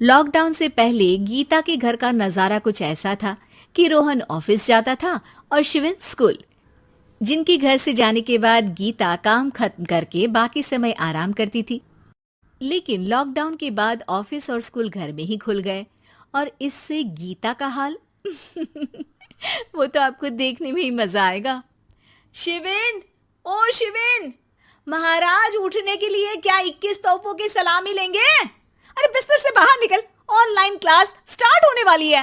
Lockdown से पहले गीता के घर का नजारा कुछ ऐसा था कि रोहन ऑफिस जाता था और शिविन स्कूल। जिनके घर से जाने के बाद गीता काम खत्म करके बाकी समय आराम करती थी। लेकिन लॉकडाउन के बाद ऑफिस और स्कूल घर में ही खुल गए और इससे गीता का हाल वो तो आपको देखने में ही मजा आएगा। शिविन, ओ शिविन, महाराज उठने के लिए क्या 21 तोपों की सलामी लेंगे? अरे बिस्तर से बाहर निकल, ऑनलाइन क्लास स्टार्ट होने वाली है।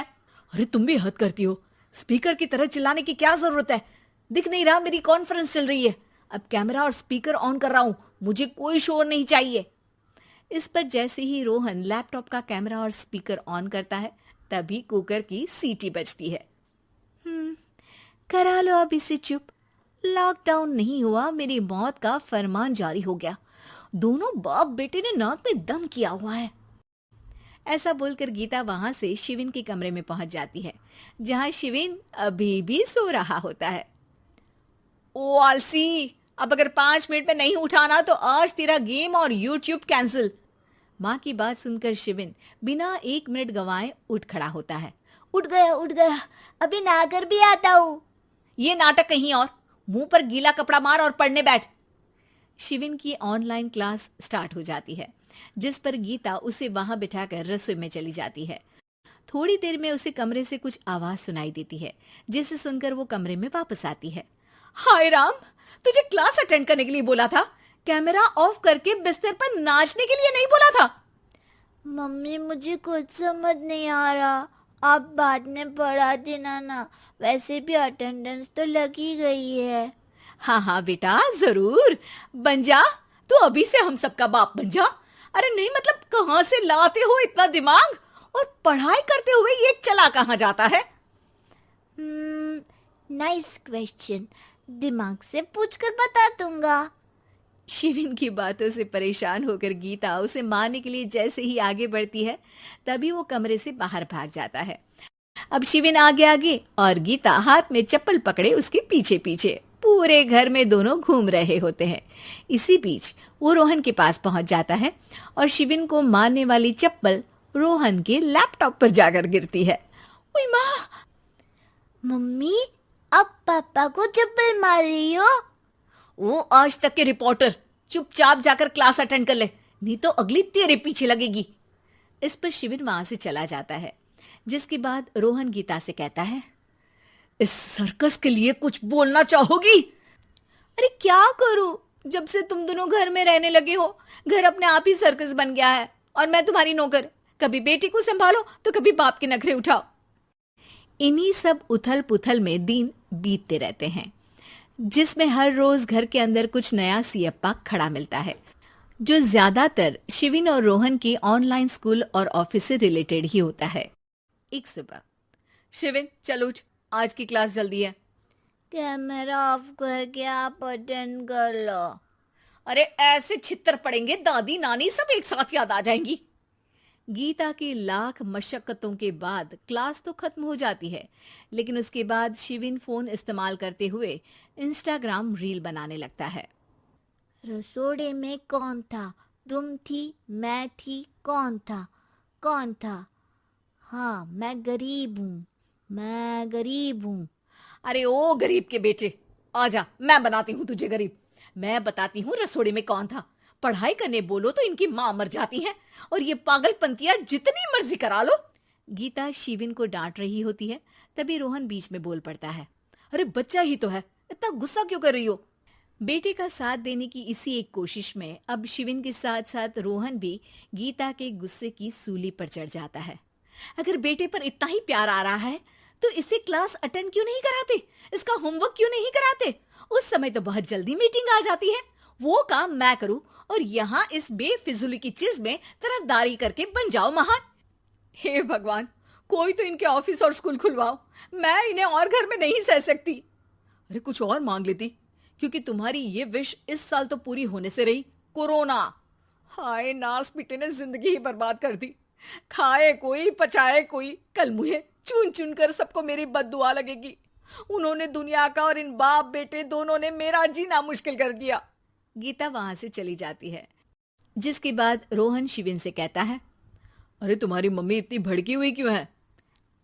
अरे तुम भी हद करती हो, स्पीकर की तरह चिल्लाने की क्या जरूरत है? दिख नहीं रहा मेरी कॉन्फ्रेंस चल रही है। अब कैमरा और स्पीकर ऑन कर रहा हूं, मुझे कोई शोर नहीं चाहिए। इस पर जैसे ही रोहन लैपटॉप का कैमरा और स्पीकर ऑन करता है तभी कुकर की सीटी बजती है। करा लो अब इसे चुप। लॉकडाउन नहीं हुआ, मेरी मौत का फरमान जारी हो गया। दोनों बाप बेटे ने नाक में दम किया हुआ है। ऐसा बोलकर गीता वहां से शिविन के कमरे में पहुंच जाती है, जहां शिविन अभी भी सो रहा होता है। ओ आलसी, अब अगर 5 मिनट में नहीं उठाना तो आज तेरा गेम और यूट्यूब कैंसिल। माँ की बात सुनकर शिविन बिना 1 मिनट गंवाए उठ खड़ा होता है। उठ गया, अभी नहाकर भी आता हूँ। ये नाटक कहीं और, मुंह पर गीला कपड़ा मार और पढ़ने बैठ। शिविन की ऑनलाइन क्लास स्टार्ट हो जाती है, जिस पर गीता उसे वहां बिठाकर रसोई में चली जाती है। थोड़ी देर में उसे कमरे से कुछ आवाज सुनाई देती है, जिसे सुनकर वो कमरे में वापस आती है। हाय राम, तुझे क्लास अटेंड करने के लिए बोला था, कैमरा ऑफ करके बिस्तर पर नाचने के लिए नहीं बोला था। मम्मी मुझे कुछ समझ नहीं आ रहा, आप बाद में पढ़ा देना ना, वैसे भी अटेंडेंस तो लगी गई है। हाँ हाँ बेटा, जरूर बन जा। तू अभी से हम सबका बाप बन जा। अरे नहीं मतलब कहाँ से लाते हो इतना दिमाग, और पढ़ाई करते हुए ये चला कहाँ जाता है? नाइस क्वेश्चन, दिमाग से पूछकर बता दूंगा। शिविन की बातों से परेशान होकर गीता उसे मारने के लिए जैसे ही आगे बढ़ती है तभी वो कमरे से बाहर भाग जाता है। अब शिविन आगे आगे और गीता हाथ में चप्पल पकड़े उसके पीछे पीछे पूरे घर में दोनों घूम रहे होते हैं। इसी बीच वो रोहन के पास पहुंच जाता है और शिविन को मारने वाली चप्पल रोहन के लैपटॉप पर जाकर गिरती है। ओए माँ! मम्मी, अब पापा को चप्पल मार रही हो? वो आज तक के रिपोर्टर, चुपचाप जाकर क्लास अटेंड कर ले, नहीं तो अगली तेरे पीछे लगेगी। इस पर शिविन वहां से चला जाता है, जिसके बाद रोहन गीता से कहता है, इस सर्कस के लिए कुछ बोलना चाहोगी? अरे क्या करूं, जब से तुम दोनों घर में रहने लगे हो घर अपने आप ही सर्कस बन गया है और मैं तुम्हारी नौकर। कभी बेटी को संभालो तो कभी बाप के नखरे उठाओ। इन्हीं सब उथल पुथल में दिन बीतते रहते हैं, जिसमें हर रोज घर के अंदर कुछ नया सियप्पा खड़ा मिलता है, जो ज्यादातर शिविन और रोहन के ऑनलाइन स्कूल और ऑफिस से रिलेटेड ही होता है। एक सुबह, शिविन चल उठ, आज की क्लास जल्दी है। कैमरा ऑफ करके आप अटेंड कर लो। अरे ऐसे छित्तर पड़ेंगे, दादी नानी सब एक साथ याद आ जाएंगी। गीता की लाख मशक्कतों के बाद क्लास तो खत्म हो जाती है, लेकिन उसके बाद शिविन फोन इस्तेमाल करते हुए इंस्टाग्राम रील बनाने लगता है। रसोड़े में कौन था? तुम थी, मैं थी, कौन था? कौन था? हाँ, मैं गरीब हूँ, मैं गरीब हूँ। अरे ओ गरीब के बेटे, आजा, मैं बनाती हूँ तुझे गरीब। मैं बताती हूँ रसोड़े में कौन था। पढ़ाई करने बोलो तो इनकी माँ मर जाती है और ये पागलपंतियां जितनी मर्जी करा लो। गीता शिविन को डांट रही होती है, तभी रोहन बीच में बोल पड़ता है। अरे बच्चा ही तो है, इतना गुस्सा क्यों कर रही हो? बेटे का साथ देने की इसी एक कोशिश में अब शिविन के साथ साथ रोहन भी गीता के गुस्से की सूली पर चढ़ जाता है। अगर बेटे पर इतना ही प्यार आ रहा है तो इसे क्लास अटेंड क्यों नहीं कराते, इसका होमवर्क क्यों नहीं कराते? उस समय तो बहुत जल्दी मीटिंग आ जाती है, वो काम मैं करूं और यहाँ इस बेफिजुली की चीज में तरफदारी करके बन जाओ महान। हे भगवान, कोई तो इनके ऑफिस और स्कूल खुलवाओ, मैं इन्हें और घर में नहीं सह सकती। अरे कुछ और मांग लेती, क्योंकि तुम्हारी ये विश इस साल तो पूरी होने से रही, कोरोना। हाय नास पिटे ने जिंदगी ही बर्बाद कर दी। खाए कोई पचाए कोई, कल मुझे चुन चुन कर सबको मेरी बद्दुआ लगेगी। उन्होंने दुनिया का और इन बाप बेटे दोनों ने मेरा जीना मुश्किल कर दिया। गीता वहां से चली जाती है, जिसके बाद रोहन शिविन से कहता है, अरे तुम्हारी मम्मी इतनी भड़की हुई क्यों है?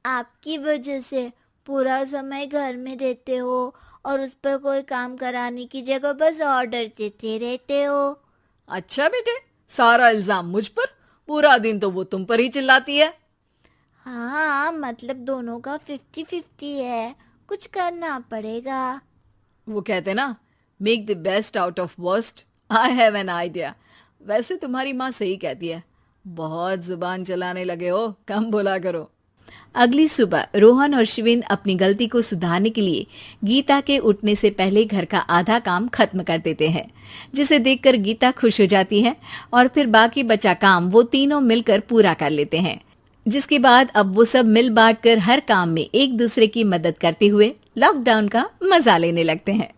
आपकी वजह से पूरा समय घर में रहते हो और उस पर कोई काम कराने की जगह बस ऑर्डर देते रहते हो। अच्छा बेटे, सारा इल्जाम मुझ पर, पूरा दिन तो वो तुम पर ही चिल्लाती है। हाँ, मतलब दोनों का 50-50 है, कुछ करना पड़ेगा। वो कहते ना, make the best out of worst. I have an idea. वैसे तुम्हारी माँ सही कहती है, बहुत जुबान चलाने लगे हो, कम बोला करो। अगली सुबह रोहन और शिविन अपनी गलती को सुधारने के लिए गीता के उठने से पहले घर का आधा काम खत्म कर देते हैं, जिसे देखकर गीता खुश हो जाती है और फिर बाकी बचा काम वो तीनों मिलकर पूरा कर लेते हैं। जिसके बाद अब वो सब मिल बांट कर हर काम में एक दूसरे की मदद करते हुए लॉकडाउन का मजा लेने लगते हैं।